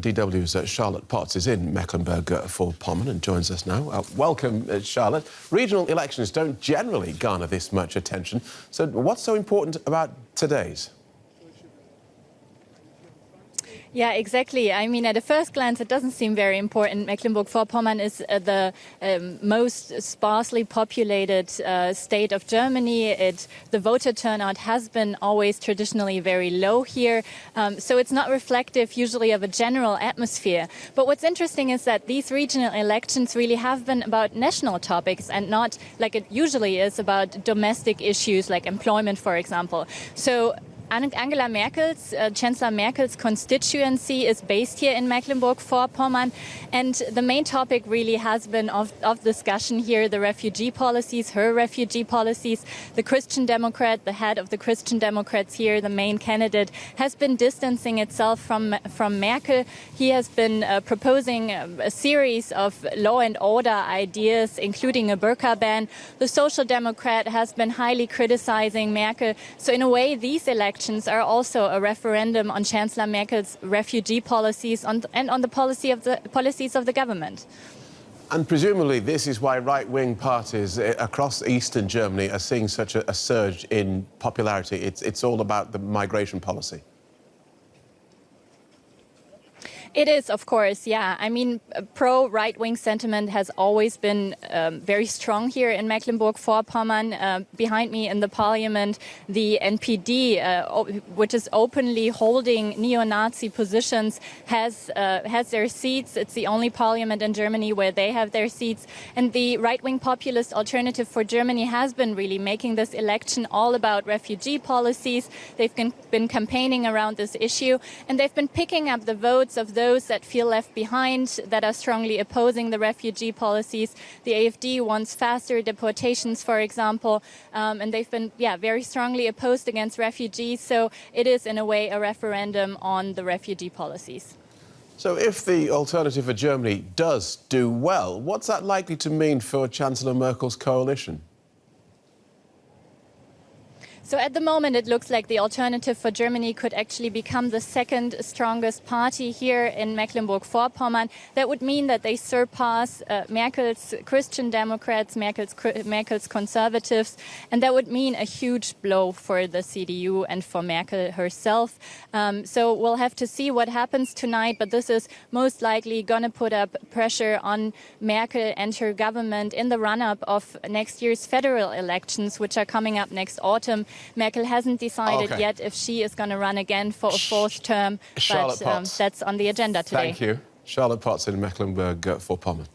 DW's Charlotte Potts is in Mecklenburg-Vorpommern and joins us now. Welcome, Charlotte. Regional elections don't generally garner this much attention, so what's so important about today's? Yeah, exactly. I mean, at a first glance, it doesn't seem very important. Mecklenburg-Vorpommern is the most sparsely populated state of Germany. The voter turnout has been always traditionally very low here, so it's not reflective usually of a general atmosphere. But what's interesting is that these regional elections really have been about national topics and not like it usually is about domestic issues like employment, for example. So Angela Merkel's, Chancellor Merkel's constituency is based here in Mecklenburg-Vorpommern, and the main topic really has been of discussion here the refugee policies, her refugee policies. The Christian Democrat, the head of the Christian Democrats here, the main candidate, has been distancing itself from Merkel. He has been proposing a series of law and order ideas, including a burqa ban. The Social Democrat has been highly criticizing Merkel. So in a way, these elections are also a referendum on Chancellor Merkel's refugee policies and on the policies of the government. And presumably this is why right-wing parties across eastern Germany are seeing such a surge in popularity. It's all about the migration policy. It is, of course, yeah. I mean, pro-right-wing sentiment has always been very strong here in Mecklenburg-Vorpommern. Behind me in the parliament, the NPD, which is openly holding neo-Nazi positions, has their seats. It's the only parliament in Germany where they have their seats. And the right-wing populist Alternative for Germany has been really making this election all about refugee policies. They've been campaigning around this issue, and they've been picking up the votes of those that feel left behind, that are strongly opposing the refugee policies. The AfD wants faster deportations, for example, and they've been, very strongly opposed against refugees. So it is, in a way, a referendum on the refugee policies. So if the Alternative for Germany does do well, what's that likely to mean for Chancellor Merkel's coalition? So at the moment, it looks like the Alternative for Germany could actually become the second strongest party here in Mecklenburg-Vorpommern. That would mean that they surpass Merkel's Christian Democrats, Merkel's Conservatives, and that would mean a huge blow for the CDU and for Merkel herself. So we'll have to see what happens tonight, but this is most likely going to put up pressure on Merkel and her government in the run-up of next year's federal elections, which are coming up next autumn. Merkel hasn't decided yet if she is going to run again for a fourth term, but that's on the agenda today. Thank you. Charlotte Potts in Mecklenburg-Vorpommern.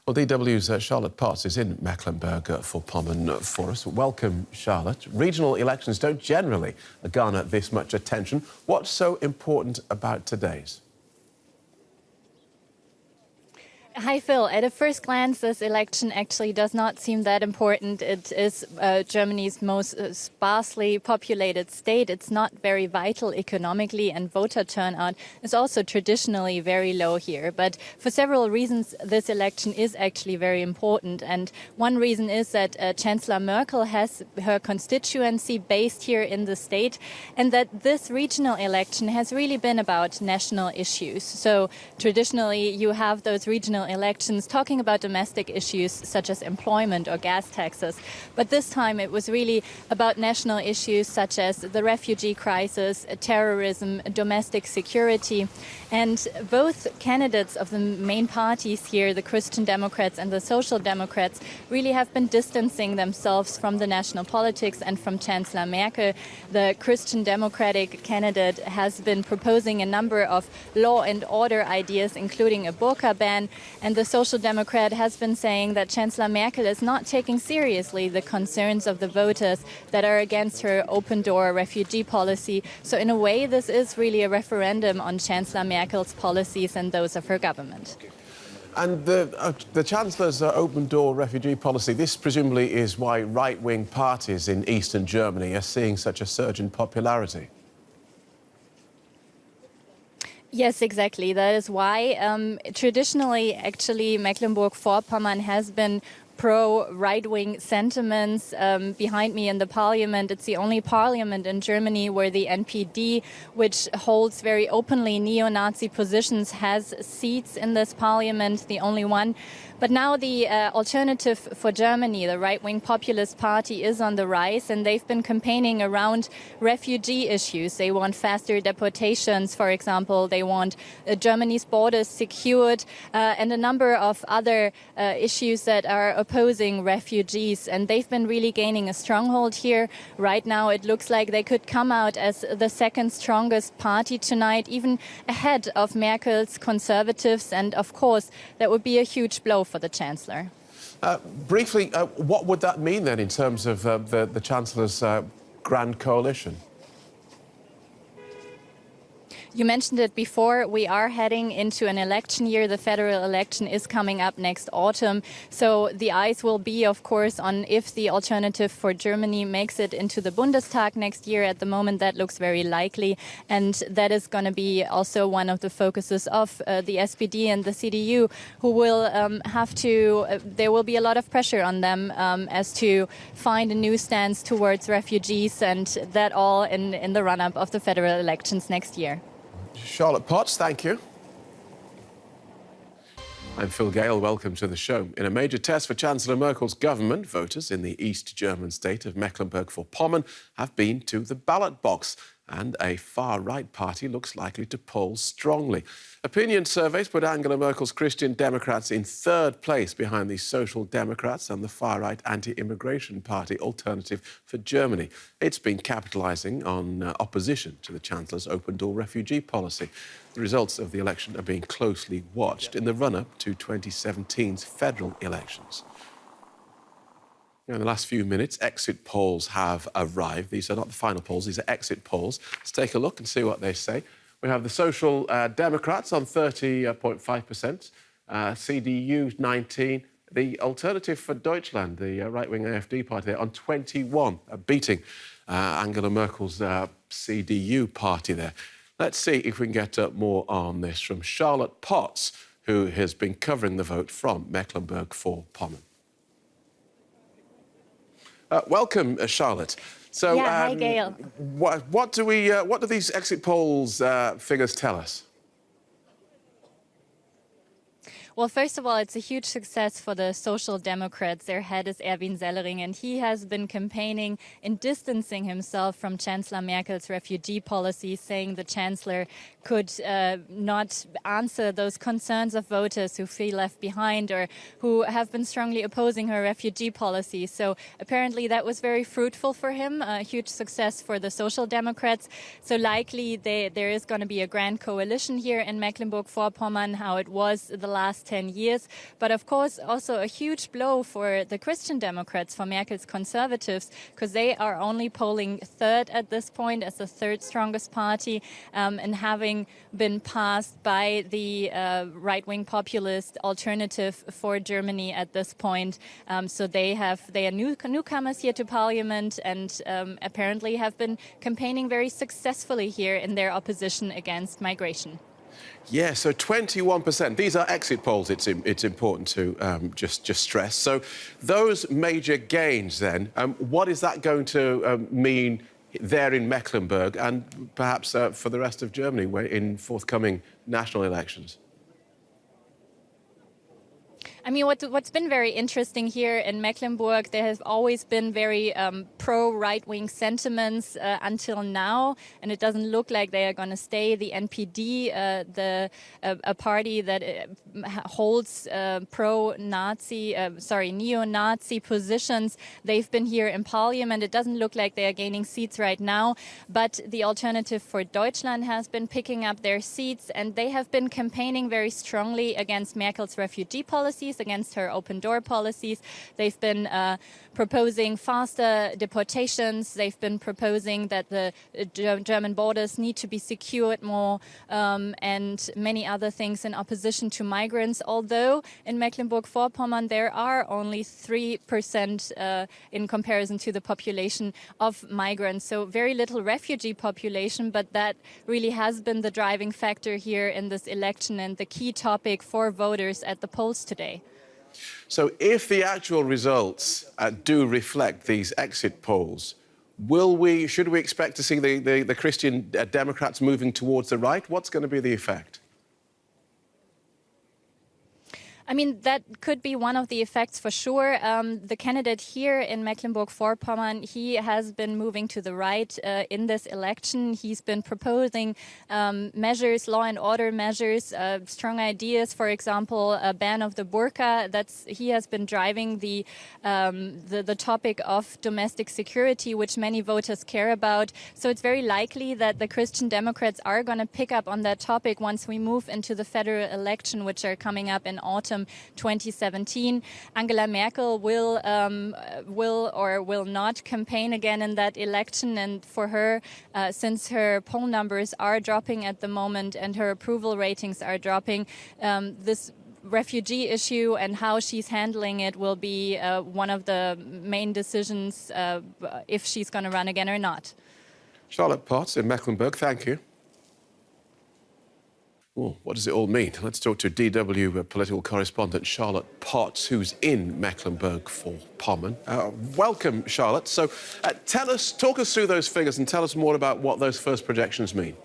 Well, DW's Charlotte Potts is in Mecklenburg-Vorpommern for us. Welcome, Charlotte. Regional elections don't generally garner this much attention. What's so important about today's? Hi, Phil. At a first glance, this election actually does not seem that important. It is Germany's most sparsely populated state. It's not very vital economically, and voter turnout is also traditionally very low here. But for several reasons, this election is actually very important. And one reason is that Chancellor Merkel has her constituency based here in the state, and that this regional election has really been about national issues. So traditionally, you have those regional elections talking about domestic issues such as employment or gas taxes. But this time it was really about national issues such as the refugee crisis, terrorism, domestic security. And both candidates of the main parties here, the Christian Democrats and the Social Democrats, really have been distancing themselves from the national politics and from Chancellor Merkel. The Christian Democratic candidate has been proposing a number of law and order ideas, including a burqa ban. And the Social Democrat has been saying that Chancellor Merkel is not taking seriously the concerns of the voters that are against her open-door refugee policy. So in a way, this is really a referendum on Chancellor Merkel's policies and those of her government. And the Chancellor's open-door refugee policy, this presumably is why right-wing parties in eastern Germany are seeing such a surge in popularity. Yes, exactly. That is why traditionally, actually, Mecklenburg-Vorpommern has been pro-right-wing sentiments. Behind me in the parliament, it's the only parliament in Germany where the NPD, which holds very openly neo-Nazi positions, has seats in this parliament, the only one. But now the Alternative for Germany, the right-wing populist party, is on the rise, and they've been campaigning around refugee issues. They want faster deportations, for example. They want Germany's borders secured, and a number of other issues that are opposing refugees. And they've been really gaining a stronghold here. Right now, it looks like they could come out as the second strongest party tonight, even ahead of Merkel's Conservatives. And of course, that would be a huge blow for the Chancellor. Briefly, what would that mean then in terms of the Chancellor's grand coalition? You mentioned it before. We are heading into an election year. The federal election is coming up next autumn. So the eyes will be, of course, on if the Alternative for Germany makes it into the Bundestag next year. At the moment, that looks very likely. And that is going to be also one of the focuses of the SPD and the CDU, who will have to, there will be a lot of pressure on them as to find a new stance towards refugees, and that all in the run-up of the federal elections next year. Charlotte Potts, thank you. I'm Phil Gale, welcome to the show. In a major test for Chancellor Merkel's government, voters in the East German state of Mecklenburg-Vorpommern have been to the ballot box, and a far-right party looks likely to poll strongly. Opinion surveys put Angela Merkel's Christian Democrats in third place behind the Social Democrats and the far-right anti-immigration party Alternative for Germany. It's been capitalising on opposition to the Chancellor's open-door refugee policy. The results of the election are being closely watched in the run-up to 2017's federal elections. In the last few minutes, exit polls have arrived. These are not the final polls, these are exit polls. Let's take a look and see what they say. We have the Social Democrats on 30.5%, CDU 19%, the Alternative for Deutschland, the right-wing AfD party, on 21%, beating Angela Merkel's CDU party there. Let's see if we can get more on this from Charlotte Potts, who has been covering the vote from Mecklenburg-Vorpommern. Welcome, Charlotte. So, yeah, hi, Gail. What do these exit polls figures tell us? Well, first of all, it's a huge success for the Social Democrats. Their head is Erwin Sellering, and he has been campaigning and distancing himself from Chancellor Merkel's refugee policy, saying the Chancellor could not answer those concerns of voters who feel left behind or who have been strongly opposing her refugee policy. So apparently that was very fruitful for him, a huge success for the Social Democrats. So likely there is going to be a grand coalition here in Mecklenburg-Vorpommern, how it was the last 10 years. But of course, also a huge blow for the Christian Democrats, for Merkel's Conservatives, because they are only polling third at this point as the third strongest party, and having been passed by the right-wing populist Alternative for Germany at this point. So they are newcomers here to Parliament, and apparently have been campaigning very successfully here in their opposition against migration. Yeah, so 21%. These are exit polls, it's important to just stress. So those major gains then, what is that going to mean there in Mecklenburg and perhaps for the rest of Germany in forthcoming national elections? I mean, what's been very interesting here in Mecklenburg, there have always been very pro-right-wing sentiments until now, and it doesn't look like they are going to stay. The NPD, a party that holds neo-Nazi positions, they've been here in Parliament. It doesn't look like they are gaining seats right now, but the Alternative for Deutschland has been picking up their seats, and they have been campaigning very strongly against Merkel's refugee policies, against her open door policies. They've been proposing faster deportations. They've been proposing that the German borders need to be secured more, and many other things in opposition to migrants. Although in Mecklenburg-Vorpommern there are only 3% in comparison to the population of migrants. So very little refugee population, but that really has been the driving factor here in this election and the key topic for voters at the polls today. So if the actual results do reflect these exit polls, should we expect to see the Christian Democrats moving towards the right? What's going to be the effect? I mean, that could be one of the effects for sure. The candidate here in Mecklenburg-Vorpommern, he has been moving to the right in this election. He's been proposing measures, law and order measures, strong ideas, for example, a ban of the burqa. He has been driving the topic of domestic security, which many voters care about. So it's very likely that the Christian Democrats are going to pick up on that topic once we move into the federal election, which are coming up in autumn 2017. Angela Merkel will or will not campaign again in that election, and for her, since her poll numbers are dropping at the moment and her approval ratings are dropping, this refugee issue and how she's handling it will be one of the main decisions if she's going to run again or not. Charlotte Potts in Mecklenburg, thank you. Oh, what does it all mean? Let's talk to DW political correspondent Charlotte Potts, who's in Mecklenburg-Vorpommern. Welcome, Charlotte. So talk us through those figures and tell us more about what those first projections mean.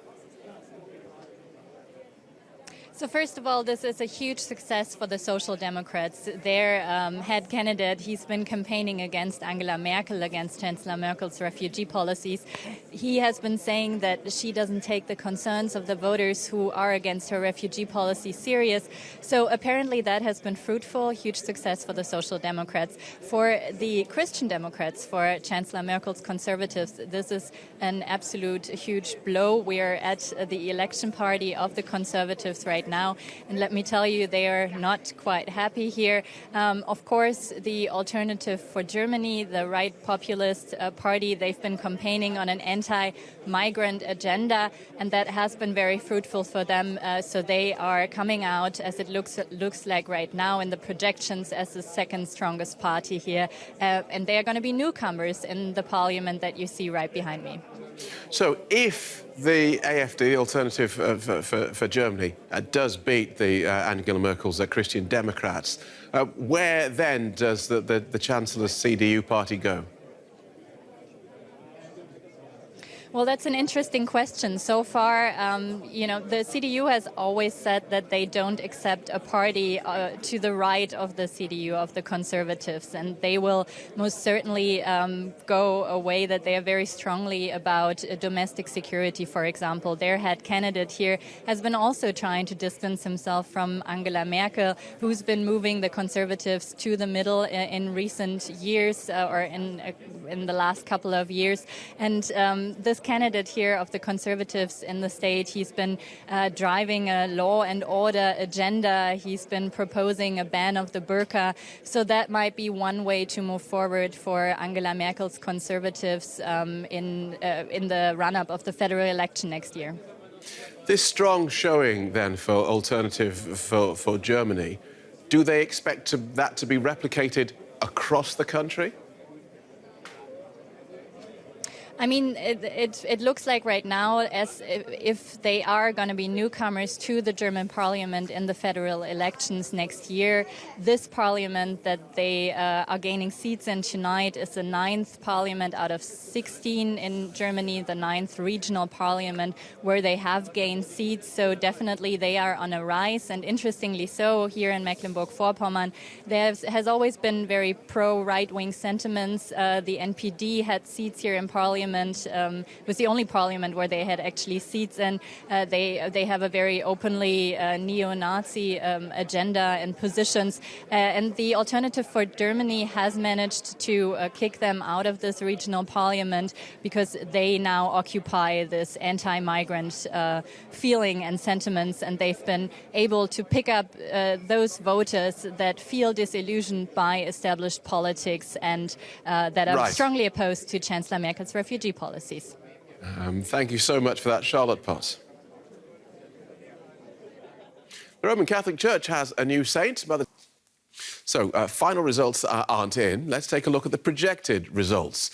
So first of all, this is a huge success for the Social Democrats. Their head candidate, he's been campaigning against Angela Merkel, against Chancellor Merkel's refugee policies. He has been saying that she doesn't take the concerns of the voters who are against her refugee policy serious. So apparently that has been fruitful, huge success for the Social Democrats. For the Christian Democrats, for Chancellor Merkel's Conservatives, this is an absolute huge blow. We are at the election party of the Conservatives right now, and let me tell you, they are not quite happy here. Of course, the Alternative for Germany, the right populist party, they've been campaigning on an anti-migrant agenda, and that has been very fruitful for them. So they are coming out, as it looks like right now in the projections, as the second strongest party here, and they are going to be newcomers in the parliament that you see right behind me. So if the AfD, the Alternative for Germany, does beat the Angela Merkel's Christian Democrats, where then does the Chancellor's CDU party go? Well, that's an interesting question. So far, the CDU has always said that they don't accept a party to the right of the CDU, of the Conservatives, and they will most certainly go a way that they are very strongly about domestic security, for example. Their head candidate here has been also trying to distance himself from Angela Merkel, who's been moving the Conservatives to the middle in recent years or in the last couple of years. And this candidate here of the Conservatives in the state, he's been driving a law and order agenda. He's been proposing a ban of the burqa. So that might be one way to move forward for Angela Merkel's Conservatives in the run-up of the federal election next year. This strong showing, then, for Alternative for Germany, do they expect that to be replicated across the country? I mean, it looks like right now as if they are going to be newcomers to the German parliament in the federal elections next year. This parliament that they are gaining seats in tonight is the 9th parliament out of 16 in Germany, the 9th regional parliament where they have gained seats. So definitely they are on a rise. And interestingly so, here in Mecklenburg-Vorpommern, there has always been very pro-right-wing sentiments. The NPD had seats here in parliament. Was the only parliament where they had actually seats, and they have a very openly neo-Nazi agenda and positions. And the Alternative for Germany has managed to kick them out of this regional parliament because they now occupy this anti-migrant feeling and sentiments, and they've been able to pick up those voters that feel disillusioned by established politics and that are strongly opposed to Chancellor Merkel's refugee policies. Thank you so much for that, Charlotte Potts. The Roman Catholic Church has a new saint. So, final results aren't in. Let's take a look at the projected results.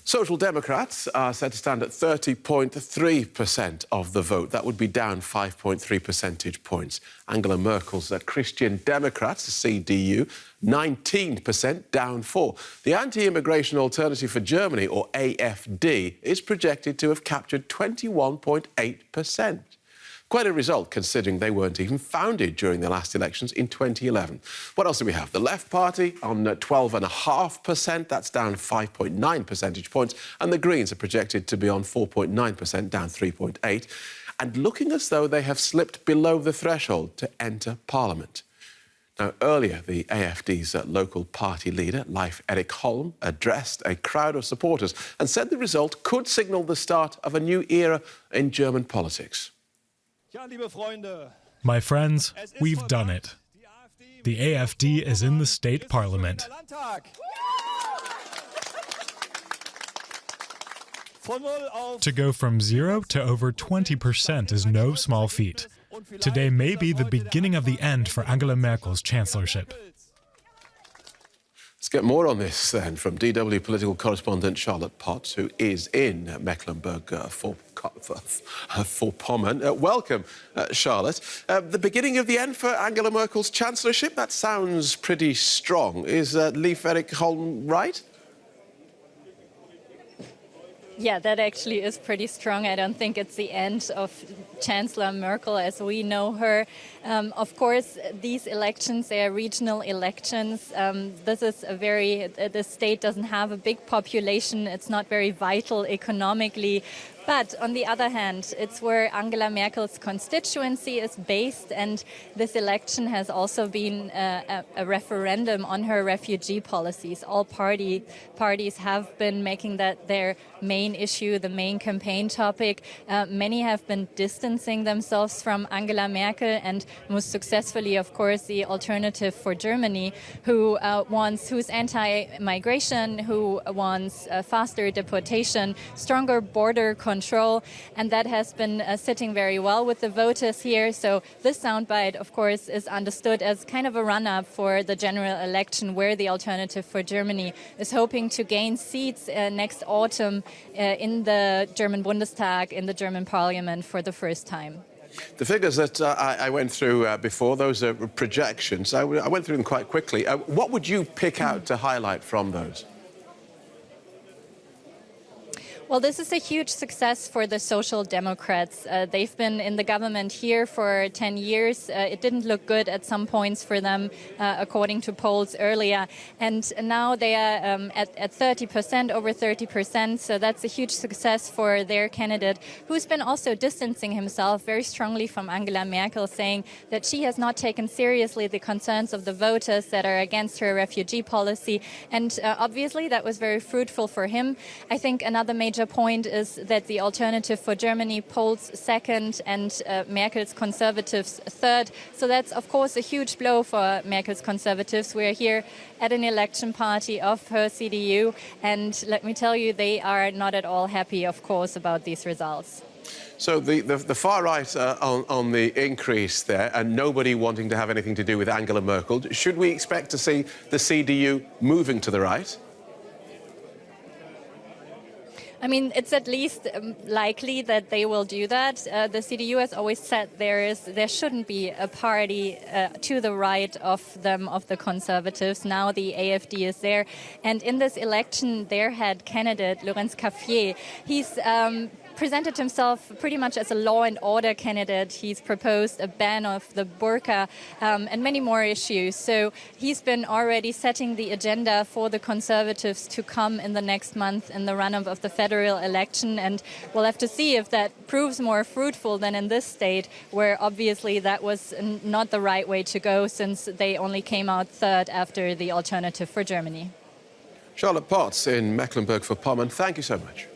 Social Democrats are said to stand at 30.3% of the vote. That would be down 5.3 percentage points. Angela Merkel's Christian Democrats, the CDU, 19%, down 4. The Anti-Immigration Alternative for Germany, or AfD, is projected to have captured 21.8%. Quite a result, considering they weren't even founded during the last elections in 2011. What else do we have? The Left Party on 12.5%. That's down 5.9 percentage points. And the Greens are projected to be on 4.9%, down 3.8. And looking as though they have slipped below the threshold to enter Parliament. Now, earlier, the AfD's local party leader, Leif Erik Holm, addressed a crowd of supporters and said the result could signal the start of a new era in German politics. My friends, we've done it. The AfD is in the state parliament. To go from 0 to over 20% is no small feat. Today may be the beginning of the end for Angela Merkel's chancellorship. Let's get more on this then from DW political correspondent Charlotte Potts, who is in Mecklenburg-Vorpommern. Welcome, Charlotte. The beginning of the end for Angela Merkel's chancellorship? That sounds pretty strong. Is Leif Erik Holm right? Yeah, that actually is pretty strong. I don't think it's the end of Chancellor Merkel as we know her. Of course, these elections, they are regional elections. This is the state doesn't have a big population. It's not very vital economically. But on the other hand, it's where Angela Merkel's constituency is based, and this election has also been a referendum on her refugee policies. All parties have been making that their main issue, the main campaign topic. Many have been distancing themselves from Angela Merkel, and most successfully, of course, the Alternative for Germany, who's anti-migration, who wants faster deportation, stronger border control, and that has been sitting very well with the voters here. So this soundbite, of course, is understood as kind of a run-up for the general election, where the Alternative for Germany is hoping to gain seats next autumn in the German Bundestag, in the German Parliament, for the first time. The figures that I went through before, those are projections. I went through them quite quickly. What would you pick out to highlight from those? Well, this is a huge success for the Social Democrats. They've been in the government here for 10 years. It didn't look good at some points for them, according to polls earlier. And now they are at 30%, over 30%. So that's a huge success for their candidate, who's been also distancing himself very strongly from Angela Merkel, saying that she has not taken seriously the concerns of the voters that are against her refugee policy. And obviously, that was very fruitful for him. I think another major point is that the Alternative for Germany polls second and Merkel's Conservatives third. So that's, of course, a huge blow for Merkel's Conservatives. We're here at an election party of her CDU, and let me tell you, they are not at all happy, of course, about these results. So the far right on the increase there, and nobody wanting to have anything to do with Angela Merkel. Should we expect to see the CDU moving to the right? I mean, it's at least likely that they will do that. The CDU has always said there shouldn't be a party to the right of them, of the Conservatives. Now the AfD is there. And in this election, their head candidate, Lorenz Caffier, he's presented himself pretty much as a law and order candidate. He's proposed a ban of the burqa and many more issues. So he's been already setting the agenda for the Conservatives to come in the next month in the run-up of the federal election. And we'll have to see if that proves more fruitful than in this state, where obviously that was not the right way to go, since they only came out third after the Alternative for Germany. Charlotte Potts in Mecklenburg-Vorpommern, thank you so much.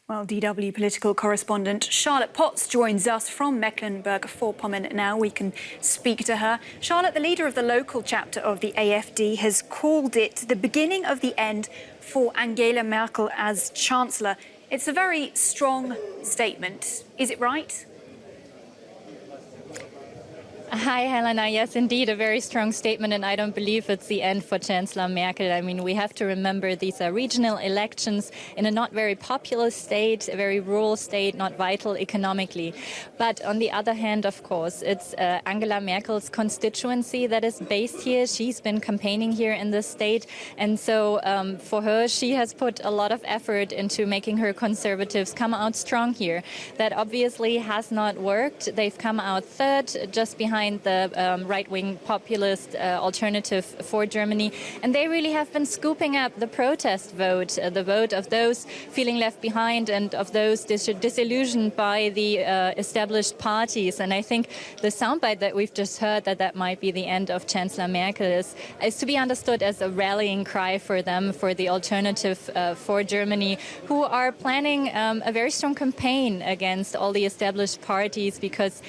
Well, DW political correspondent Charlotte Potts joins us from Mecklenburg-Vorpommern now. We can speak to her. Charlotte, the leader of the local chapter of the AfD, has called it the beginning of the end for Angela Merkel as Chancellor. It's a very strong statement. Is it right? Hi, Helena. Yes, indeed, a very strong statement, and I don't believe it's the end for Chancellor Merkel. I mean, we have to remember these are regional elections in a not very populous state, a very rural state, not vital economically. But on the other hand, of course, it's Angela Merkel's constituency that is based here. She's been campaigning here in this state, and so for her, she has put a lot of effort into making her Conservatives come out strong here. That obviously has not worked. They've come out third, just behind the right-wing populist Alternative for Germany, and they really have been scooping up the protest vote, the vote of those feeling left behind and of those disillusioned by the established parties. And I think the soundbite that we've just heard, that might be the end of Chancellor Merkel, is to be understood as a rallying cry for them, for the Alternative for Germany, who are planning a very strong campaign against all the established parties, because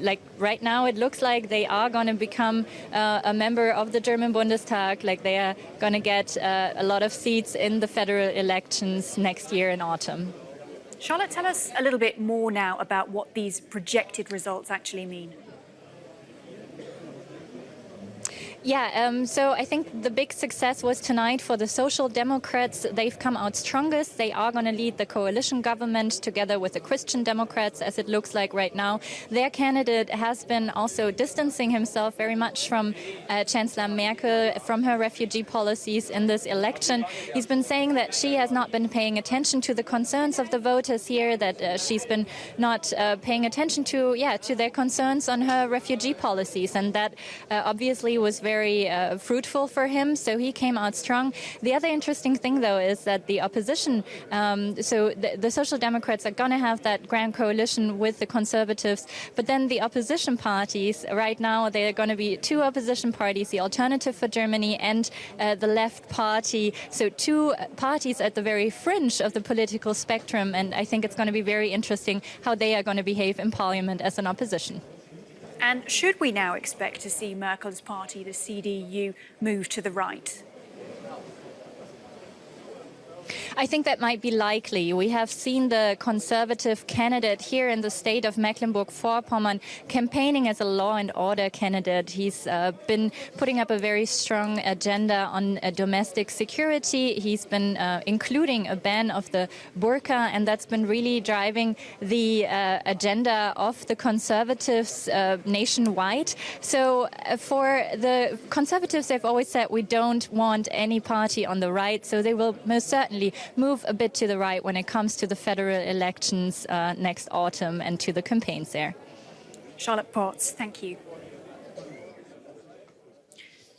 like right now it looks like they are going to become a member of the German Bundestag, like they are going to get a lot of seats in the federal elections next year in autumn. Charlotte, tell us a little bit more now about what these projected results actually mean. Yeah, so I think the big success was tonight for the Social Democrats. They've come out strongest. They are going to lead the coalition government together with the Christian Democrats, as it looks like right now. Their candidate has been also distancing himself very much from Chancellor Merkel, from her refugee policies in this election. He's been saying that she has not been paying attention to the concerns of the voters here, that she's been not paying attention to their concerns on her refugee policies, and that obviously was very fruitful for him, so he came out strong. The other interesting thing, though, is that the opposition, so the Social Democrats are going to have that grand coalition with the Conservatives, but then the opposition parties, right now, there are going to be two opposition parties, the Alternative for Germany and the Left Party, so two parties at the very fringe of the political spectrum, and I think it's going to be very interesting how they are going to behave in Parliament as an opposition. And should we now expect to see Merkel's party, the CDU, move to the right? I think that might be likely. We have seen the Conservative candidate here in the state of Mecklenburg-Vorpommern campaigning as a law and order candidate. He's been putting up a very strong agenda on domestic security. He's been including a ban of the burqa, and that's been really driving the agenda of the Conservatives nationwide. So for the Conservatives, they've always said we don't want any party on the right, so they will most certainly move a bit to the right when it comes to the federal elections next autumn and to the campaigns there. Charlotte Potts, thank you.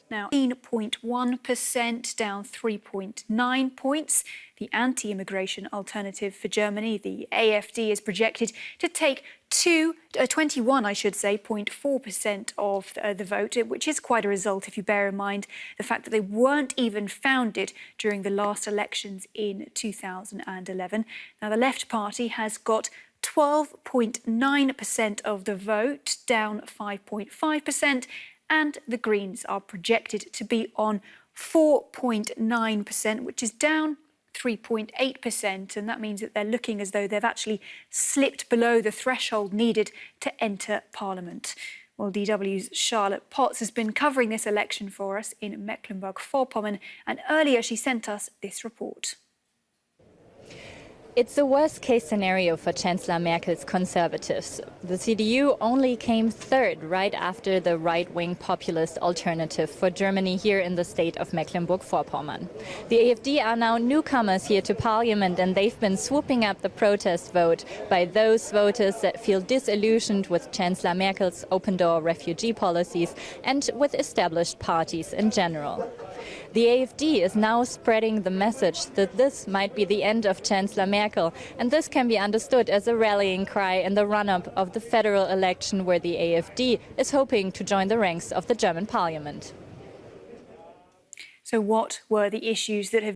Now, 18.1%, down 3.9 points. The anti-immigration Alternative for Germany, the AfD, is projected to take 21.4% of the vote, which is quite a result if you bear in mind the fact that they weren't even founded during the last elections in 2011. Now, the Left Party has got 12.9% of the vote, down 5.5%, and the Greens are projected to be on 4.9%, which is down 3.8%, and that means that they're looking as though they've actually slipped below the threshold needed to enter Parliament. Well, DW's Charlotte Potts has been covering this election for us in Mecklenburg-Vorpommern, and earlier she sent us this report. It's the worst-case scenario for Chancellor Merkel's Conservatives. The CDU only came third right after the right-wing populist Alternative for Germany here in the state of Mecklenburg-Vorpommern. The AfD are now newcomers here to Parliament, and they've been swooping up the protest vote by those voters that feel disillusioned with Chancellor Merkel's open-door refugee policies and with established parties in general. The AfD is now spreading the message that this might be the end of Chancellor Merkel, and this can be understood as a rallying cry in the run-up of the federal election, where the AfD is hoping to join the ranks of the German Parliament. So what were the issues that have